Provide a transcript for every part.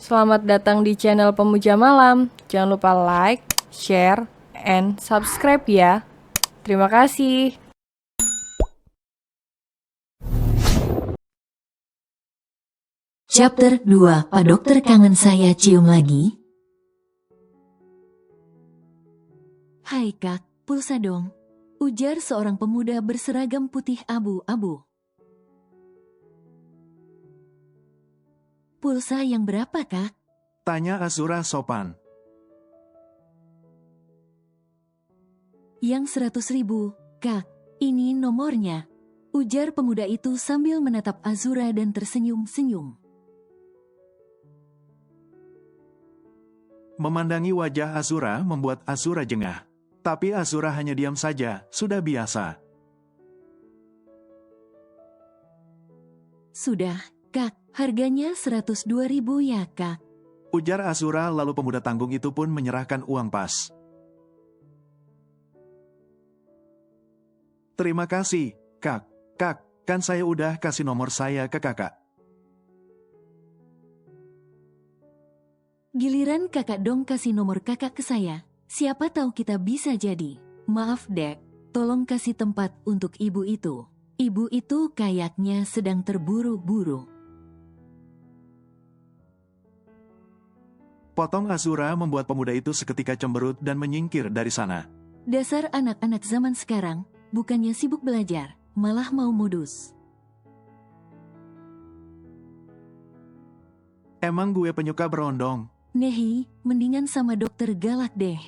Selamat datang di channel Pemuja Malam. Jangan lupa like, share, and subscribe ya. Terima kasih. Chapter 2, Pak Dokter kangen saya cium lagi. Hai Kak, pulsa dong. Ujar seorang pemuda berseragam putih abu-abu. Pulsa yang berapa Kak? Tanya Azura sopan. Yang 100.000, Kak. Ini nomornya. Ujar pemuda itu sambil menatap Azura dan tersenyum-senyum. Memandangi wajah Azura membuat Azura jengah. Tapi Azura hanya diam saja, sudah biasa. Sudah, Kak. Harganya 102.000 ya Kak. Ujar Azura lalu pemuda tanggung itu pun menyerahkan uang pas. Terima kasih, Kak. Kak, kan saya udah kasih nomor saya ke kakak. Giliran kakak dong kasih nomor kakak ke saya. Siapa tahu kita bisa jadi. Maaf dek, tolong kasih tempat untuk ibu itu. Ibu itu kayaknya sedang terburu-buru. Potong Azura membuat pemuda itu seketika cemberut dan menyingkir dari sana. Dasar anak-anak zaman sekarang, bukannya sibuk belajar, malah mau modus. Emang gue penyuka berondong? Nehi, mendingan sama dokter galak deh.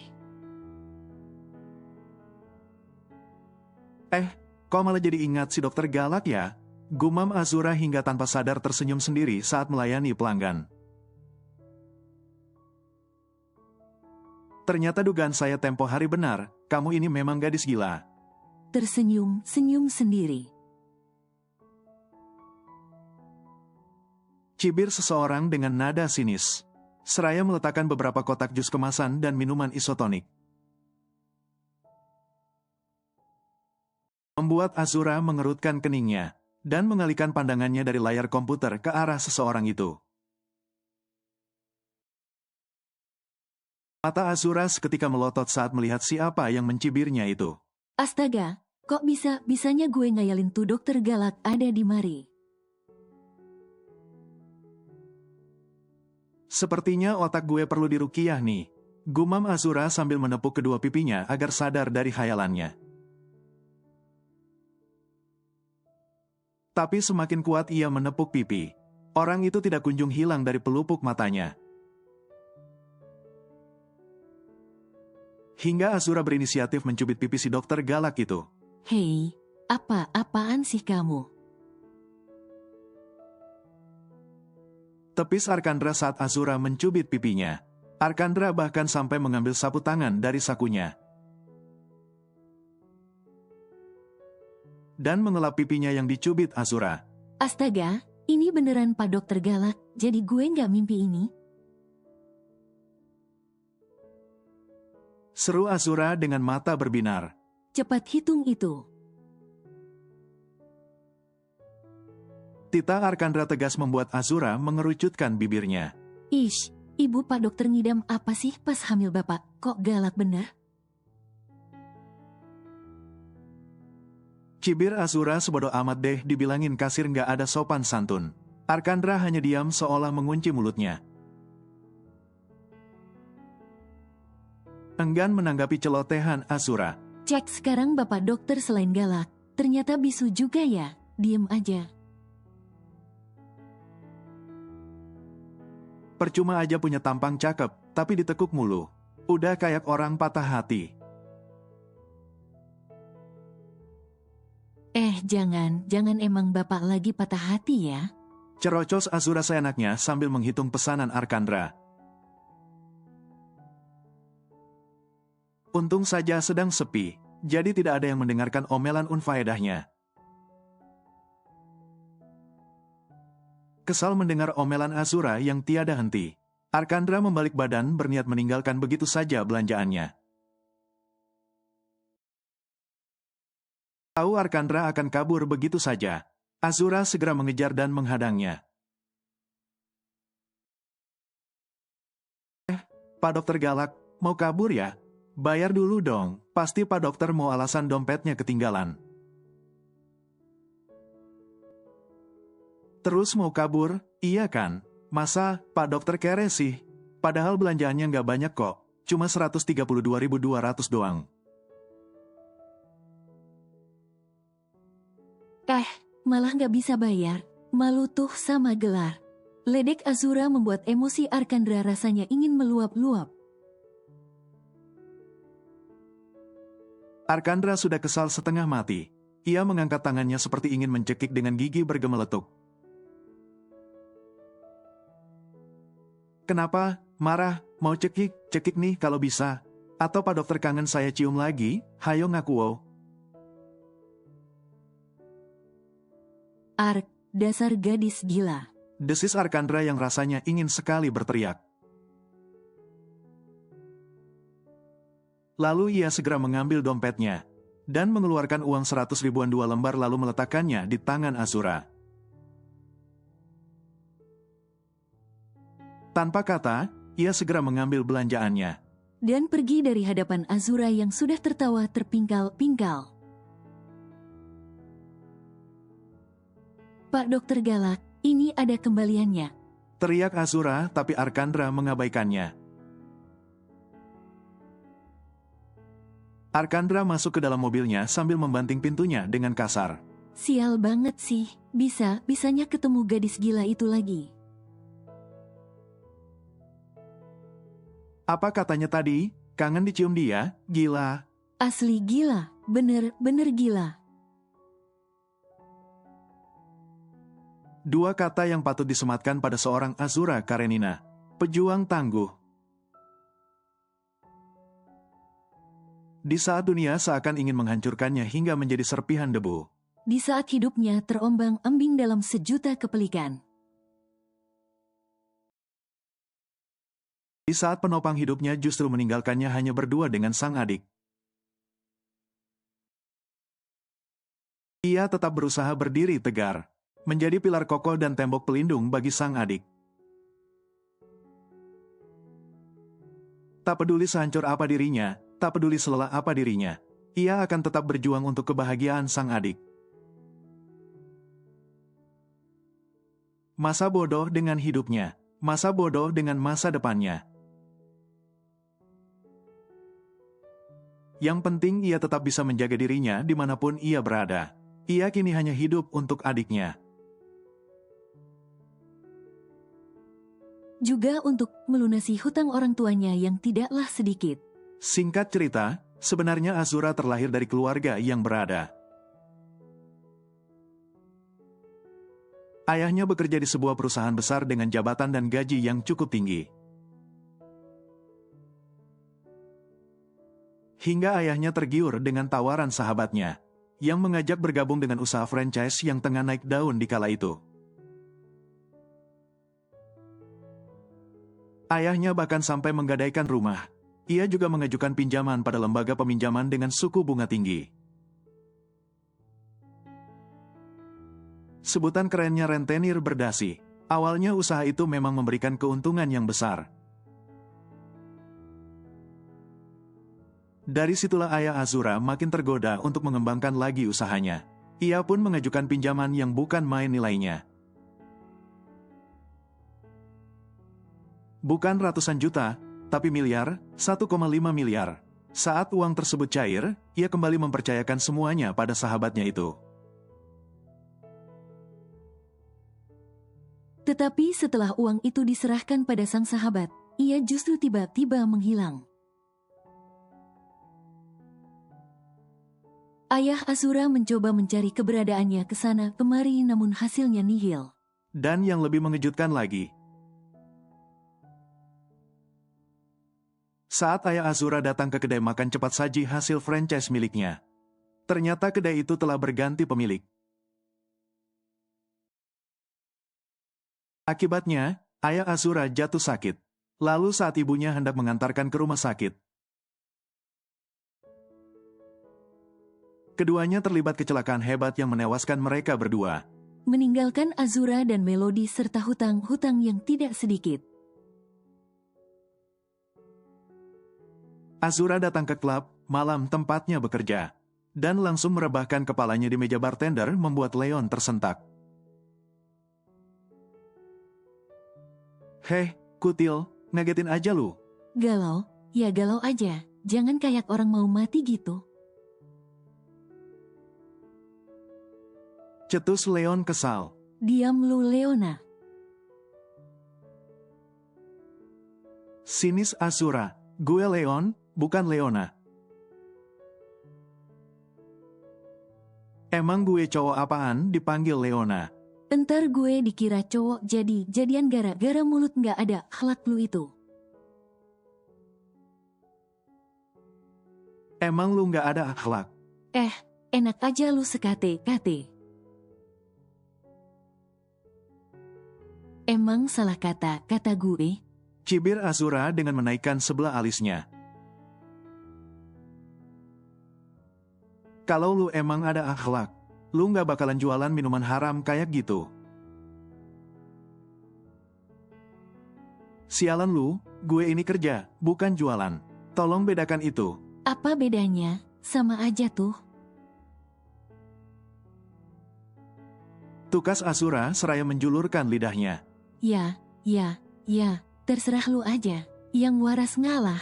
Kok malah jadi ingat si dokter galak ya? Gumam Azura hingga tanpa sadar tersenyum sendiri saat melayani pelanggan. Ternyata dugaan saya tempo hari benar, kamu ini memang gadis gila. Tersenyum-senyum sendiri. Cibir seseorang dengan nada sinis. Seraya meletakkan beberapa kotak jus kemasan dan minuman isotonik. Membuat Azura mengerutkan keningnya, dan mengalihkan pandangannya dari layar komputer ke arah seseorang itu. Mata Azura seketika melotot saat melihat siapa yang mencibirnya itu. Astaga, kok bisanya gue ngayalin tuh dokter galak ada di mari. Sepertinya otak gue perlu dirukiah nih. Gumam Azura sambil menepuk kedua pipinya agar sadar dari khayalannya. Tapi semakin kuat ia menepuk pipi. Orang itu tidak kunjung hilang dari pelupuk matanya. Hingga Azura berinisiatif mencubit pipi si dokter galak itu. Hei, apaan sih kamu? Tepis Arkandra saat Azura mencubit pipinya. Arkandra bahkan sampai mengambil sapu tangan dari sakunya. Dan mengelap pipinya yang dicubit Azura. Astaga, ini beneran Pak Dokter Galak, jadi gue nggak mimpi ini? Seru Azura dengan mata berbinar. Cepat hitung itu. Tita Arkandra tegas membuat Azura mengerucutkan bibirnya. Ish, ibu Pak Dokter ngidam apa sih pas hamil bapak? Kok galak bener? Cibir Azura sebodoh amat deh dibilangin kasir nggak ada sopan santun. Arkandra hanya diam seolah mengunci mulutnya. Enggan menanggapi celotehan Azura. Cek sekarang bapak dokter selain galak, ternyata bisu juga ya, diem aja. Percuma aja punya tampang cakep, tapi ditekuk mulu. Udah kayak orang patah hati. Jangan emang bapak lagi patah hati ya? Cerocos Azura seenaknya sambil menghitung pesanan Arkandra. Untung saja sedang sepi, jadi tidak ada yang mendengarkan omelan unfaedahnya. Kesal mendengar omelan Azura yang tiada henti. Arkandra membalik badan berniat meninggalkan begitu saja belanjaannya. Tahu Arkandra akan kabur begitu saja. Azura segera mengejar dan menghadangnya. Pak Dokter galak, mau kabur ya? Bayar dulu dong, pasti Pak Dokter mau alasan dompetnya ketinggalan. Terus mau kabur? Iya kan? Masa Pak Dokter kere sih? Padahal belanjaannya nggak banyak kok, cuma 132.200 doang. Malah nggak bisa bayar. Malu tuh sama gelar. Ledek Azura membuat emosi Arkandra rasanya ingin meluap-luap. Arkandra sudah kesal setengah mati. Ia mengangkat tangannya seperti ingin mencekik dengan gigi bergemeletuk. Kenapa? Marah? Mau cekik? Cekik nih kalau bisa. Atau Pak Dokter kangen saya cium lagi? Hayo ngaku wow. Ark, dasar gadis gila. Desis Arkandra yang rasanya ingin sekali berteriak. Lalu ia segera mengambil dompetnya dan mengeluarkan uang 100 ribuan 2 lembar lalu meletakkannya di tangan Azura. Tanpa kata, ia segera mengambil belanjaannya. Dan pergi dari hadapan Azura yang sudah tertawa terpingkal-pingkal. Pak Dokter galak, ini ada kembaliannya. Teriak Azura, tapi Arkandra mengabaikannya. Arkandra masuk ke dalam mobilnya sambil membanting pintunya dengan kasar. Sial banget sih, bisanya ketemu gadis gila itu lagi. Apa katanya tadi? Kangen dicium dia? Gila. Asli gila, bener gila. Dua kata yang patut disematkan pada seorang Azura Karenina. Pejuang tangguh. Di saat dunia seakan ingin menghancurkannya hingga menjadi serpihan debu. Di saat hidupnya terombang-ambing dalam sejuta kepelikan. Di saat penopang hidupnya justru meninggalkannya hanya berdua dengan sang adik. Ia tetap berusaha berdiri tegar. Menjadi pilar kokoh dan tembok pelindung bagi sang adik. Tak peduli sehancur apa dirinya, tak peduli selelah apa dirinya, ia akan tetap berjuang untuk kebahagiaan sang adik. Masa bodoh dengan hidupnya, masa bodoh dengan masa depannya. Yang penting ia tetap bisa menjaga dirinya dimanapun ia berada. Ia kini hanya hidup untuk adiknya. Juga untuk melunasi hutang orang tuanya yang tidaklah sedikit. Singkat cerita, sebenarnya Azura terlahir dari keluarga yang berada. Ayahnya bekerja di sebuah perusahaan besar dengan jabatan dan gaji yang cukup tinggi. Hingga ayahnya tergiur dengan tawaran sahabatnya, yang mengajak bergabung dengan usaha franchise yang tengah naik daun di kala itu. Ayahnya bahkan sampai menggadaikan rumah. Ia juga mengajukan pinjaman pada lembaga peminjaman dengan suku bunga tinggi. Sebutan kerennya rentenir berdasi. Awalnya usaha itu memang memberikan keuntungan yang besar. Dari situlah ayah Azura makin tergoda untuk mengembangkan lagi usahanya. Ia pun mengajukan pinjaman yang bukan main nilainya. Bukan ratusan juta, tapi miliar, 1,5 miliar. Saat uang tersebut cair, ia kembali mempercayakan semuanya pada sahabatnya itu. Tetapi setelah uang itu diserahkan pada sang sahabat, ia justru tiba-tiba menghilang. Ayah Azura mencoba mencari keberadaannya ke sana kemari namun hasilnya nihil. Dan yang lebih mengejutkan lagi, saat ayah Azura datang ke kedai makan cepat saji hasil franchise miliknya, ternyata kedai itu telah berganti pemilik. Akibatnya, ayah Azura jatuh sakit. Lalu saat ibunya hendak mengantarkan ke rumah sakit, keduanya terlibat kecelakaan hebat yang menewaskan mereka berdua. Meninggalkan Azura dan Melody serta hutang-hutang yang tidak sedikit. Azura datang ke klub malam tempatnya bekerja, dan langsung merebahkan kepalanya di meja bartender membuat Leon tersentak. Heh, kutil, ngagetin aja lu. Galau? Ya galau aja, jangan kayak orang mau mati gitu. Cetus Leon kesal. Diam lu Leona. Sinis Azura, gue Leon, bukan Leona. Emang gue cowok apaan dipanggil Leona? Entar gue dikira cowok jadi jadian gara-gara mulut nggak ada akhlak lu itu. Emang lu nggak ada akhlak? Enak aja lu sekate-kate. Emang salah kata gue? Cibir Azura dengan menaikkan sebelah alisnya. Kalau lu emang ada akhlak, lu nggak bakalan jualan minuman haram kayak gitu. Sialan lu, gue ini kerja, bukan jualan. Tolong bedakan itu. Apa bedanya? Sama aja tuh. Tukas Azura seraya menjulurkan lidahnya. Ya, terserah lu aja. Yang waras ngalah.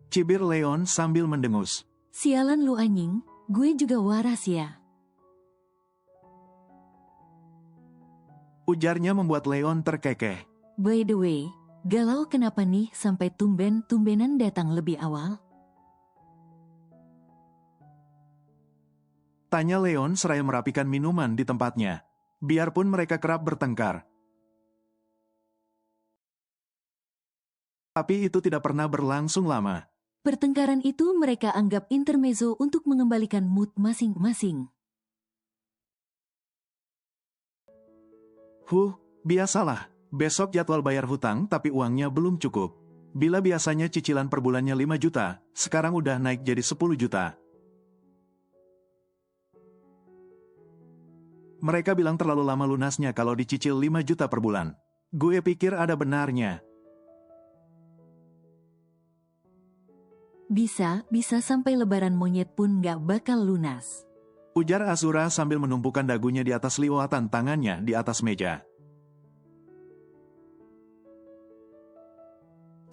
Cibir Leon sambil mendengus. Sialan lu anjing, gue juga waras ya. Ujarnya membuat Leon terkekeh. By the way, galau kenapa nih sampai tumben-tumbenan datang lebih awal? Tanya Leon seraya merapikan minuman di tempatnya. Biarpun mereka kerap bertengkar. Tapi itu tidak pernah berlangsung lama. Pertengkaran itu mereka anggap intermezzo untuk mengembalikan mood masing-masing. Biasalah. Besok jadwal bayar hutang tapi uangnya belum cukup. Bila biasanya cicilan per bulannya 5 juta, sekarang udah naik jadi 10 juta. Mereka bilang terlalu lama lunasnya kalau dicicil 5 juta per bulan. Gue pikir ada benarnya. Bisa sampai lebaran monyet pun gak bakal lunas. Ujar Azura sambil menumpukan dagunya di atas liwatan tangannya di atas meja.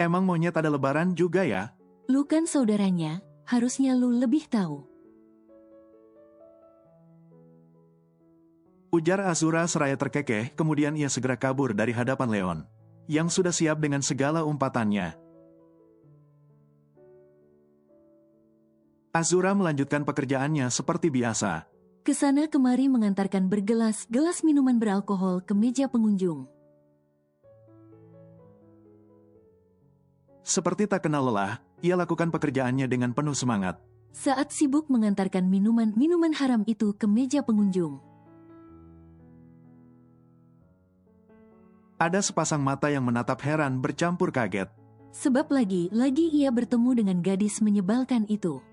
Emang monyet ada lebaran juga ya? Lu kan saudaranya, harusnya lu lebih tahu. Ujar Azura seraya terkekeh, kemudian ia segera kabur dari hadapan Leon, yang sudah siap dengan segala umpatannya. Azura melanjutkan pekerjaannya seperti biasa. Kesana kemari mengantarkan bergelas-gelas minuman beralkohol ke meja pengunjung. Seperti tak kenal lelah, ia lakukan pekerjaannya dengan penuh semangat. Saat sibuk mengantarkan minuman haram itu ke meja pengunjung. Ada sepasang mata yang menatap heran bercampur kaget. Sebab lagi-lagi ia bertemu dengan gadis menyebalkan itu.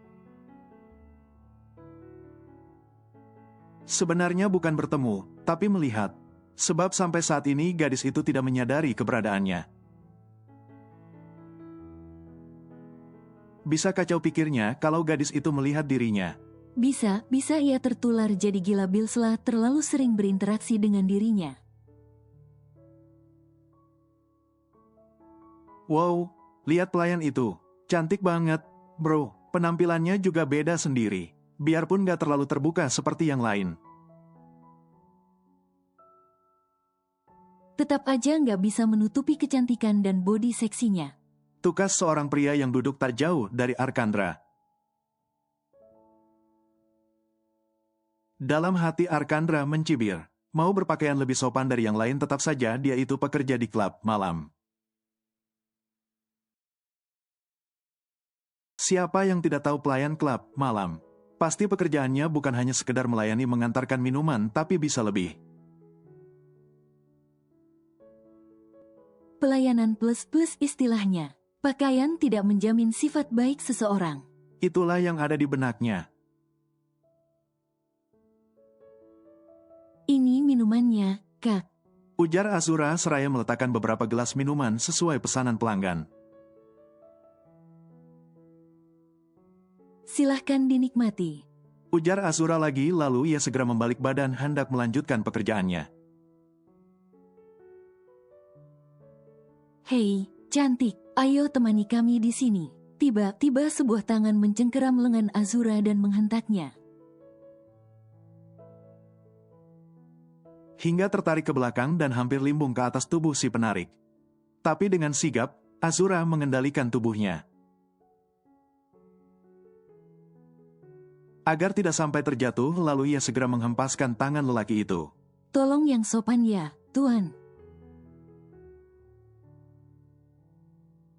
Sebenarnya bukan bertemu, tapi melihat. Sebab sampai saat ini gadis itu tidak menyadari keberadaannya. Bisa kacau pikirnya kalau gadis itu melihat dirinya. Bisa ia tertular jadi gila setelah terlalu sering berinteraksi dengan dirinya. Wow, lihat pelayan itu. Cantik banget. Bro, penampilannya juga beda sendiri. Biarpun gak terlalu terbuka seperti yang lain. Tetap aja nggak bisa menutupi kecantikan dan body seksinya. Tukas seorang pria yang duduk tak jauh dari Arkandra. Dalam hati Arkandra mencibir. Mau berpakaian lebih sopan dari yang lain, tetap saja dia itu pekerja di klub malam. Siapa yang tidak tahu pelayan klub malam? Pasti pekerjaannya bukan hanya sekedar melayani mengantarkan minuman, tapi bisa lebih. Pelayanan plus istilahnya. Pakaian tidak menjamin sifat baik seseorang. Itulah yang ada di benaknya. Ini minumannya, Kak. Ujar Azura seraya meletakkan beberapa gelas minuman sesuai pesanan pelanggan. Silahkan dinikmati. Ujar Azura lagi lalu ia segera membalik badan hendak melanjutkan pekerjaannya. Hei, cantik, ayo temani kami di sini. Tiba-tiba sebuah tangan mencengkeram lengan Azura dan menghentaknya. Hingga tertarik ke belakang dan hampir limbung ke atas tubuh si penarik. Tapi dengan sigap, Azura mengendalikan tubuhnya. Agar tidak sampai terjatuh, lalu ia segera menghempaskan tangan lelaki itu. Tolong yang sopan ya, Tuan.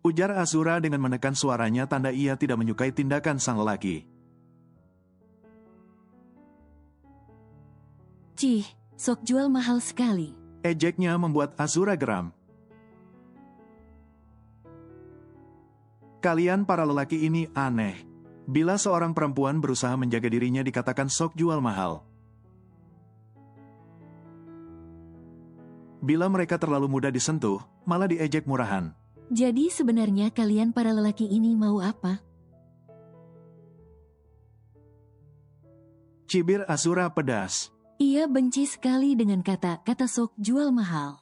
Ujar Azura dengan menekan suaranya tanda ia tidak menyukai tindakan sang lelaki. Cih, sok jual mahal sekali. Ejeknya membuat Azura geram. Kalian para lelaki ini aneh. Bila seorang perempuan berusaha menjaga dirinya dikatakan sok jual mahal. Bila mereka terlalu mudah disentuh, malah diejek murahan. Jadi sebenarnya kalian para lelaki ini mau apa? Cibir Azura pedas. Ia benci sekali dengan kata-kata sok jual mahal.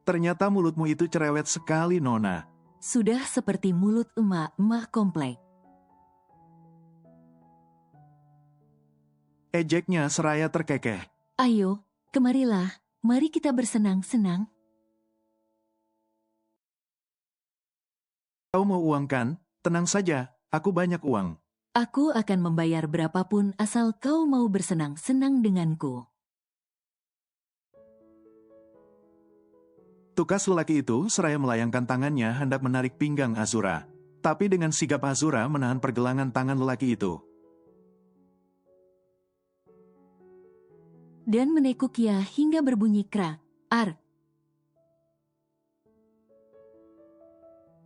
Ternyata mulutmu itu cerewet sekali, Nona. Sudah seperti mulut emak-emak komplek. Ejeknya seraya terkekeh. Ayo, kemarilah, mari kita bersenang-senang. Kau mau uang kan? Tenang saja, aku banyak uang. Aku akan membayar berapapun asal kau mau bersenang-senang denganku. Tukas lelaki itu seraya melayangkan tangannya hendak menarik pinggang Azura. Tapi dengan sigap Azura menahan pergelangan tangan lelaki itu. Dan menekuknya hingga berbunyi krak, ark.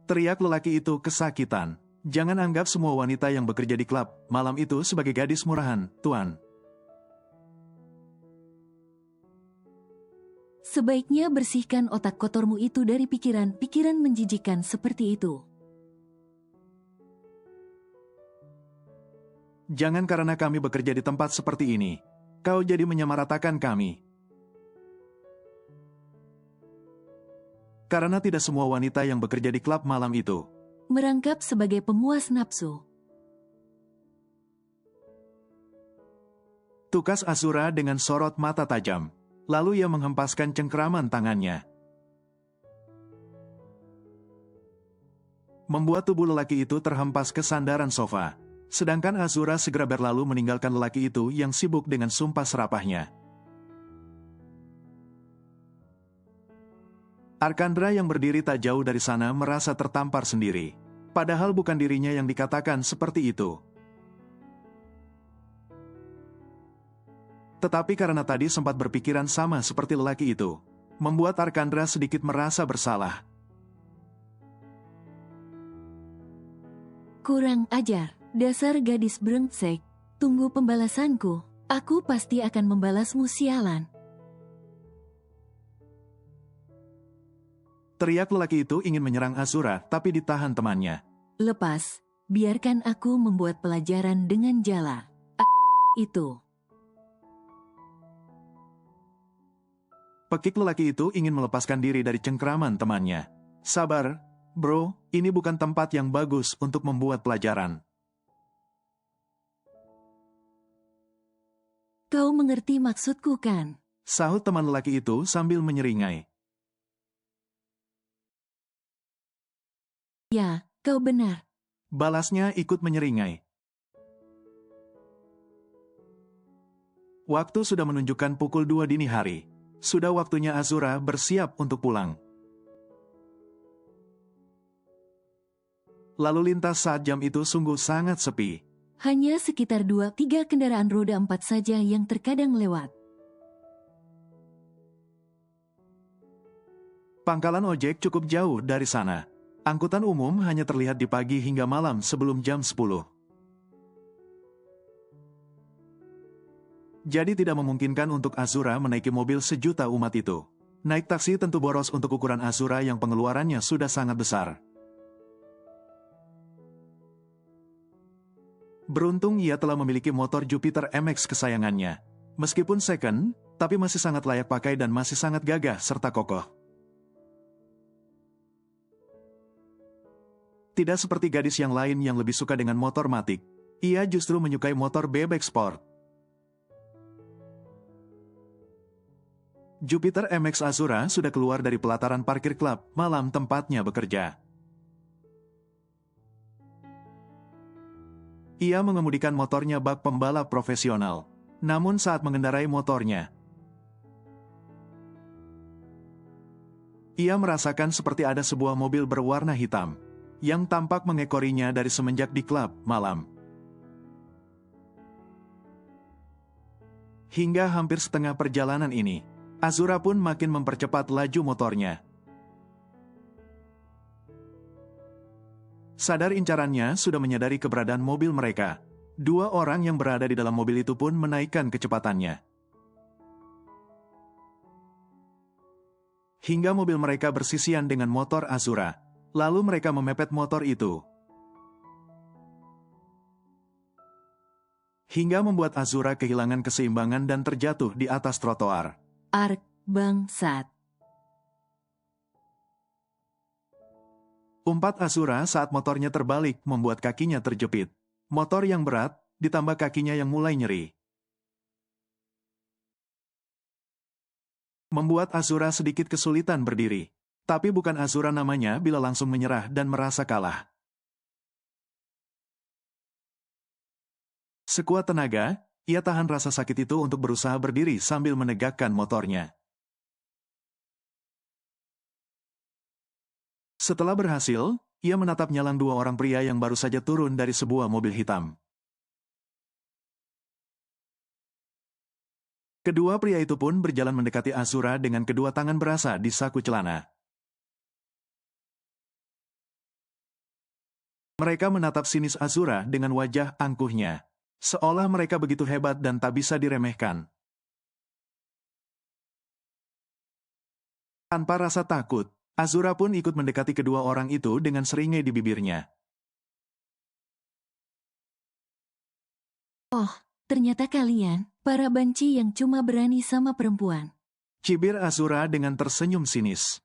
Teriak lelaki itu kesakitan. Jangan anggap semua wanita yang bekerja di klub malam itu sebagai gadis murahan, Tuan. Sebaiknya bersihkan otak kotormu itu dari pikiran-pikiran menjijikan seperti itu. Jangan karena kami bekerja di tempat seperti ini, kau jadi menyamaratakan kami. Karena tidak semua wanita yang bekerja di klub malam itu Merangkap sebagai pemuas nafsu. tukas Azura dengan sorot mata tajam. Lalu ia menghempaskan cengkeraman tangannya. Membuat tubuh lelaki itu terhempas ke sandaran sofa. Sedangkan Azura segera berlalu meninggalkan lelaki itu yang sibuk dengan sumpah serapahnya. Arkandra yang berdiri tak jauh dari sana merasa tertampar sendiri. Padahal bukan dirinya yang dikatakan seperti itu. Tetapi karena tadi sempat berpikiran sama seperti lelaki itu, membuat Arkandra sedikit merasa bersalah. Kurang ajar, dasar gadis brengsek. Tunggu pembalasanku, aku pasti akan membalasmu sialan. Teriak lelaki itu ingin menyerang Azura, tapi ditahan temannya. Lepas, biarkan aku membuat pelajaran dengan jala. Itu. Pekik lelaki itu ingin melepaskan diri dari cengkeraman temannya. Sabar, bro, ini bukan tempat yang bagus untuk membuat pelajaran. Kau mengerti maksudku kan? Sahut teman lelaki itu sambil menyeringai. Ya, kau benar. Balasnya ikut menyeringai. Waktu sudah menunjukkan pukul 2 dini hari. Sudah waktunya Azura bersiap untuk pulang. Lalu lintas saat jam itu sungguh sangat sepi. Hanya sekitar 2-3 kendaraan roda 4 saja yang terkadang lewat. Pangkalan ojek cukup jauh dari sana. Angkutan umum hanya terlihat di pagi hingga malam sebelum jam 10. Jadi tidak memungkinkan untuk Azura menaiki mobil sejuta umat itu. Naik taksi tentu boros untuk ukuran Azura yang pengeluarannya sudah sangat besar. Beruntung ia telah memiliki motor Jupiter MX kesayangannya. Meskipun second, tapi masih sangat layak pakai dan masih sangat gagah serta kokoh. Tidak seperti gadis yang lain yang lebih suka dengan motor matic, ia justru menyukai motor bebek sport. Jupiter MX Azura sudah keluar dari pelataran parkir klub malam tempatnya bekerja. Ia mengemudikan motornya bak pembalap profesional. Namun saat mengendarai motornya, ia merasakan seperti ada sebuah mobil berwarna hitam yang tampak mengekorinya dari semenjak di klub malam. Hingga hampir setengah perjalanan ini, Azura pun makin mempercepat laju motornya. Sadar incarannya sudah menyadari keberadaan mobil mereka. Dua orang yang berada di dalam mobil itu pun menaikkan kecepatannya. Hingga mobil mereka bersisian dengan motor Azura. Lalu mereka memepet motor itu. Hingga membuat Azura kehilangan keseimbangan dan terjatuh di atas trotoar. Ark bangsat. Umpat Azura saat motornya terbalik membuat kakinya terjepit. Motor yang berat, ditambah kakinya yang mulai nyeri. Membuat Azura sedikit kesulitan berdiri. Tapi bukan Azura namanya bila langsung menyerah dan merasa kalah. Sekuat tenaga, ia tahan rasa sakit itu untuk berusaha berdiri sambil menegakkan motornya. Setelah berhasil, ia menatap nyalang dua orang pria yang baru saja turun dari sebuah mobil hitam. Kedua pria itu pun berjalan mendekati Azura dengan kedua tangan berasa di saku celana. Mereka menatap sinis Azura dengan wajah angkuhnya, seolah mereka begitu hebat dan tak bisa diremehkan. Tanpa rasa takut, Azura pun ikut mendekati kedua orang itu dengan seringai di bibirnya. Oh, ternyata kalian, para banci yang cuma berani sama perempuan. Cibir Azura dengan tersenyum sinis.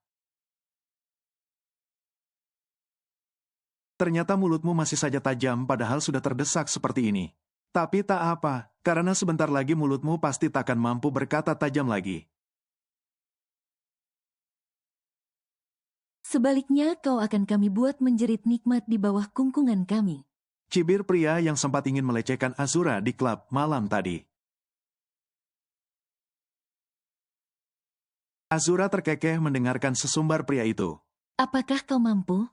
Ternyata mulutmu masih saja tajam padahal sudah terdesak seperti ini. Tapi tak apa, karena sebentar lagi mulutmu pasti takkan mampu berkata tajam lagi. Sebaliknya kau akan kami buat menjerit nikmat di bawah kungkungan kami. Cibir pria yang sempat ingin melecehkan Azura di klub malam tadi. Azura terkekeh mendengarkan sesumbar pria itu. Apakah kau mampu?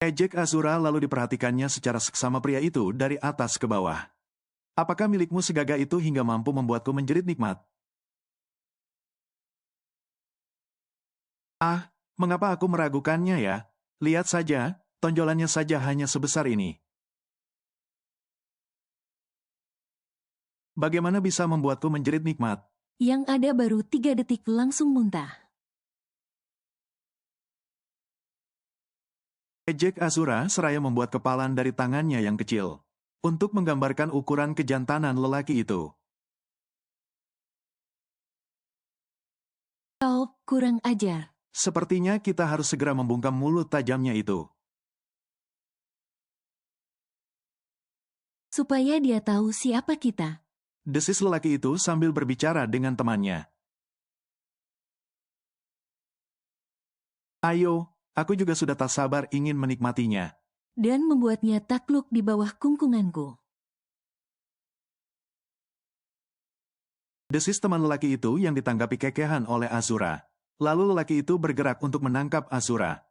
Ejek Azura lalu diperhatikannya secara seksama pria itu dari atas ke bawah. Apakah milikmu segagah itu hingga mampu membuatku menjerit nikmat? Ah, mengapa aku meragukannya ya? Lihat saja, tonjolannya saja hanya sebesar ini. Bagaimana bisa membuatku menjerit nikmat? Yang ada baru 3 detik langsung muntah. Ejek Azura seraya membuat kepalan dari tangannya yang kecil, untuk menggambarkan ukuran kejantanan lelaki itu. Kau kurang ajar. Sepertinya kita harus segera membungkam mulut tajamnya itu. Supaya dia tahu siapa kita. Desis lelaki itu sambil berbicara dengan temannya. Ayo, aku juga sudah tak sabar ingin menikmatinya. Dan membuatnya takluk di bawah kungkunganku. Desis teman lelaki itu yang ditanggapi kekehan oleh Azura. Lalu lelaki itu bergerak untuk menangkap Azura.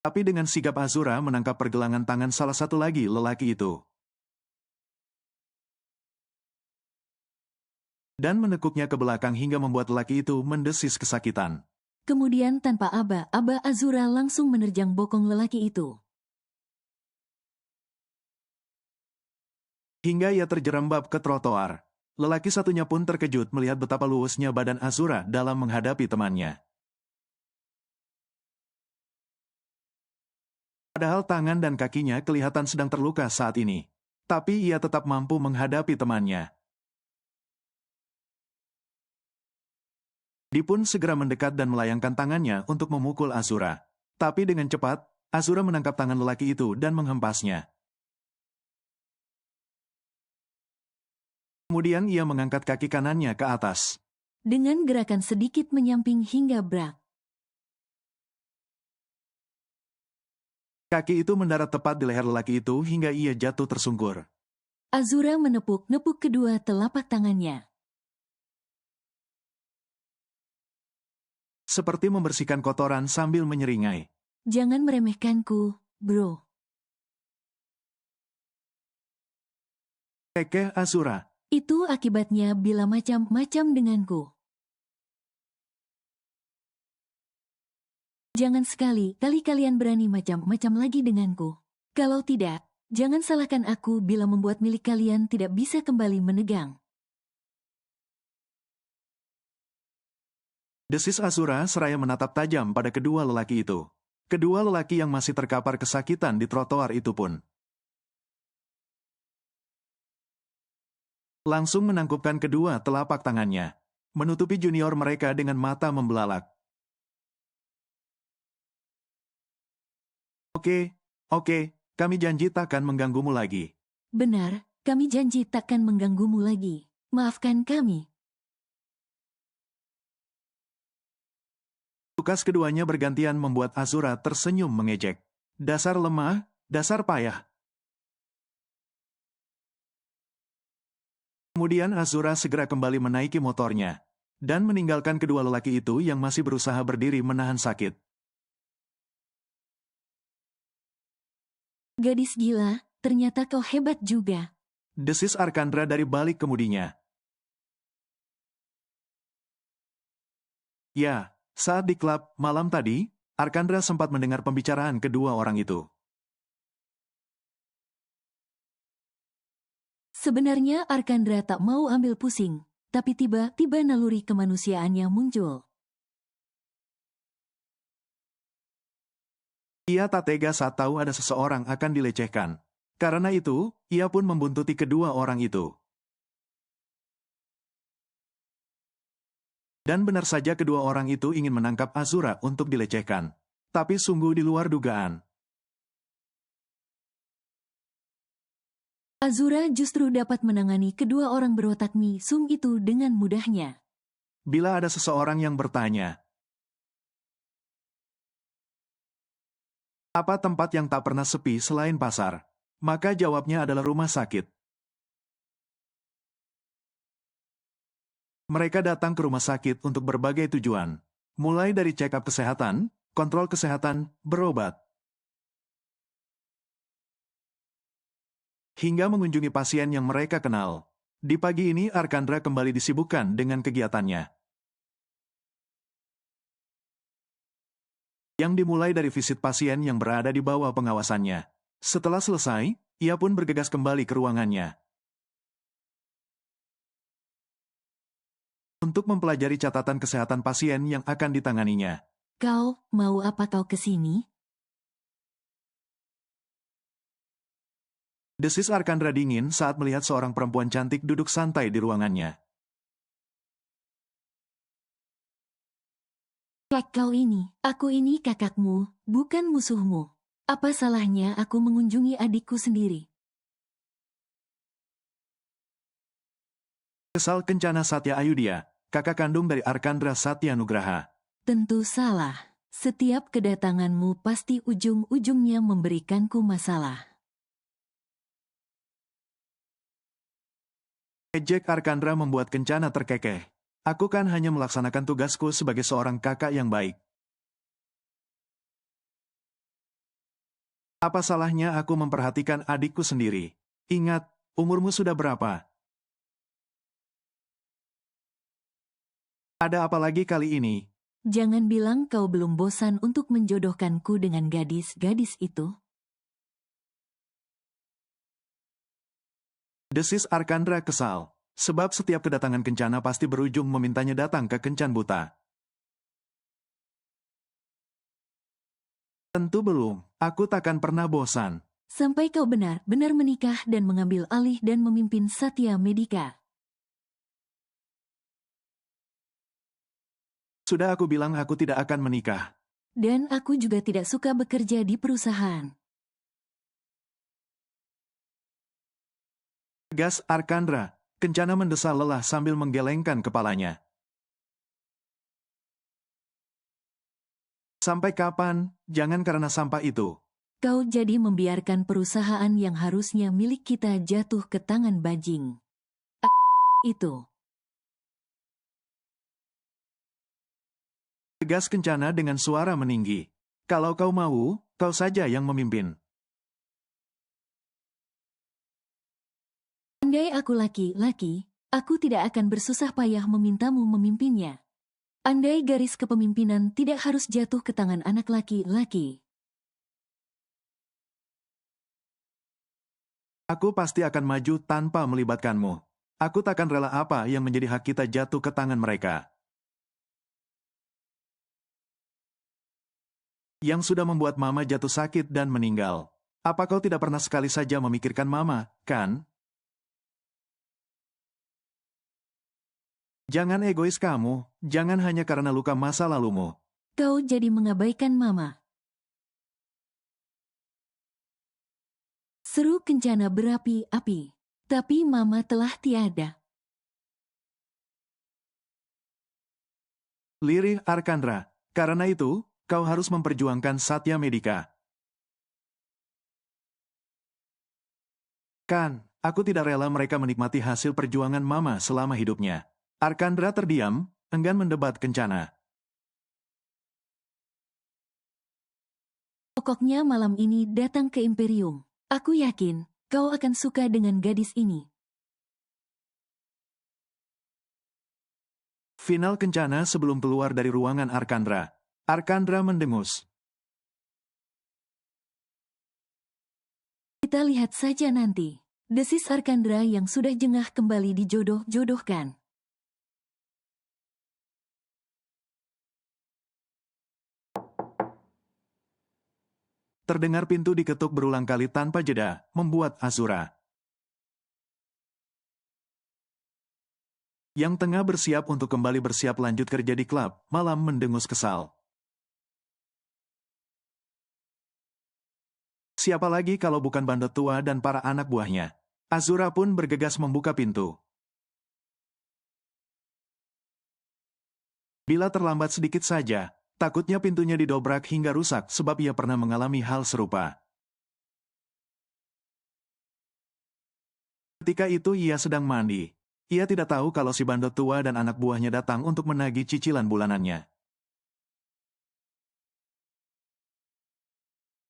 Tapi dengan sigap Azura menangkap pergelangan tangan salah satu lagi lelaki itu. Dan menekuknya ke belakang hingga membuat lelaki itu mendesis kesakitan. Kemudian tanpa aba-aba Azura langsung menerjang bokong lelaki itu. hingga ia terjerembab ke trotoar. Lelaki satunya pun terkejut melihat betapa luasnya badan Azura dalam menghadapi temannya. Padahal tangan dan kakinya kelihatan sedang terluka saat ini. Tapi ia tetap mampu menghadapi temannya. Dia pun segera mendekat dan melayangkan tangannya untuk memukul Azura. Tapi dengan cepat, Azura menangkap tangan lelaki itu dan menghempasnya. Kemudian ia mengangkat kaki kanannya ke atas. Dengan gerakan sedikit menyamping hingga brak. Kaki itu mendarat tepat di leher lelaki itu hingga ia jatuh tersungkur. Azura menepuk-nepuk kedua telapak tangannya. Seperti membersihkan kotoran sambil menyeringai. Jangan meremehkanku, bro. Kekeh Azura. Itu akibatnya bila macam-macam denganku. Jangan sekali-kali kalian berani macam-macam lagi denganku. Kalau tidak, jangan salahkan aku bila membuat milik kalian tidak bisa kembali menegang. Desis Azura seraya menatap tajam pada kedua lelaki itu. Kedua lelaki yang masih terkapar kesakitan di trotoar itu pun langsung menangkupkan kedua telapak tangannya, menutupi junior mereka dengan mata membelalak. Oke, kami janji takkan mengganggumu lagi. Benar, kami janji takkan mengganggumu lagi. Maafkan kami. Tukas keduanya bergantian membuat Azura tersenyum mengejek. Dasar lemah, dasar payah. Kemudian Azura segera kembali menaiki motornya, dan meninggalkan kedua lelaki itu yang masih berusaha berdiri menahan sakit. Gadis gila, ternyata kau hebat juga. Desis Arkandra dari balik kemudinya. Ya, saat di klub malam tadi, Arkandra sempat mendengar pembicaraan kedua orang itu. Sebenarnya Arkandra tak mau ambil pusing, tapi tiba-tiba naluri kemanusiaannya muncul. Ia tak tega saat tahu ada seseorang akan dilecehkan. Karena itu, ia pun membuntuti kedua orang itu. Dan benar saja kedua orang itu ingin menangkap Azura untuk dilecehkan. Tapi sungguh di luar dugaan. Azura justru dapat menangani kedua orang berotak mesum itu dengan mudahnya. Bila ada seseorang yang bertanya, apa tempat yang tak pernah sepi selain pasar? Maka jawabnya adalah rumah sakit. Mereka datang ke rumah sakit untuk berbagai tujuan. Mulai dari check-up kesehatan, kontrol kesehatan, berobat, hingga mengunjungi pasien yang mereka kenal. Di pagi ini Arkandra kembali disibukkan dengan kegiatannya. Yang dimulai dari visit pasien yang berada di bawah pengawasannya. Setelah selesai, ia pun bergegas kembali ke ruangannya. Untuk mempelajari catatan kesehatan pasien yang akan ditanganinya. Kau, mau apa kau kesini? Desis Arkandra dingin saat melihat seorang perempuan cantik duduk santai di ruangannya. Aku ini kakakmu, bukan musuhmu. Apa salahnya aku mengunjungi adikku sendiri? Kesal Kencana Satya Ayudhya, kakak kandung dari Arkandra Satya Nugraha. Tentu salah. Setiap kedatanganmu pasti ujung-ujungnya memberikanku masalah. Ejek Arkandra membuat Kencana terkekeh. Aku kan hanya melaksanakan tugasku sebagai seorang kakak yang baik. Apa salahnya aku memperhatikan adikku sendiri? Ingat, umurmu sudah berapa? Ada apa lagi kali ini? Jangan bilang kau belum bosan untuk menjodohkanku dengan gadis-gadis itu. Desis Arkandra kesal, sebab setiap kedatangan Kencana pasti berujung memintanya datang ke Kencan Buta. Tentu belum, aku takkan pernah bosan. Sampai kau benar-benar menikah dan mengambil alih dan memimpin Satya Medika. Sudah aku bilang aku tidak akan menikah. Dan aku juga tidak suka bekerja di perusahaan. Tegas Arkandra, Kencana mendesah lelah sambil menggelengkan kepalanya. Sampai kapan? Jangan karena sampah itu. Kau jadi membiarkan perusahaan yang harusnya milik kita jatuh ke tangan bajing. Itu. Tegas Kencana dengan suara meninggi. Kalau kau mau, kau saja yang memimpin. Andai aku laki-laki, aku tidak akan bersusah payah memintamu memimpinnya. Andai garis kepemimpinan tidak harus jatuh ke tangan anak laki-laki. Aku pasti akan maju tanpa melibatkanmu. Aku takkan rela apa yang menjadi hak kita jatuh ke tangan mereka. Yang sudah membuat Mama jatuh sakit dan meninggal. Apa kau tidak pernah sekali saja memikirkan Mama, kan? Jangan egois kamu, jangan hanya karena luka masa lalumu. Kau jadi mengabaikan Mama. Seru Kencana berapi-api. Tapi Mama telah tiada. Lirih Arkandra, karena itu, kau harus memperjuangkan Satya Medika. Kan, aku tidak rela mereka menikmati hasil perjuangan Mama selama hidupnya. Arkandra terdiam, enggan mendebat Kencana. Pokoknya malam ini datang ke Imperium. Aku yakin, kau akan suka dengan gadis ini. Final Kencana sebelum keluar dari ruangan Arkandra. Arkandra mendengus. Kita lihat saja nanti. Desis Arkandra yang sudah jengah kembali dijodoh-jodohkan. Terdengar pintu diketuk berulang kali tanpa jeda, membuat Azura, yang tengah bersiap untuk kembali bersiap lanjut kerja di klub, malam mendengus kesal. Siapa lagi kalau bukan bandot tua dan para anak buahnya? Azura pun bergegas membuka pintu. Bila terlambat sedikit saja, takutnya pintunya didobrak hingga rusak sebab ia pernah mengalami hal serupa. Ketika itu ia sedang mandi. Ia tidak tahu kalau si bandot tua dan anak buahnya datang untuk menagih cicilan bulanannya.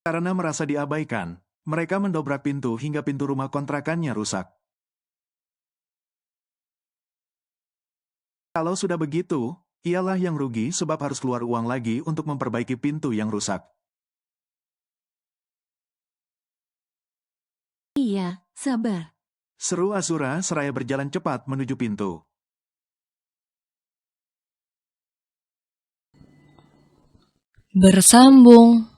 Karena merasa diabaikan, mereka mendobrak pintu hingga pintu rumah kontrakannya rusak. Kalau sudah begitu, ialah yang rugi sebab harus keluar uang lagi untuk memperbaiki pintu yang rusak. Iya, sabar. Seru Azura seraya berjalan cepat menuju pintu. Bersambung.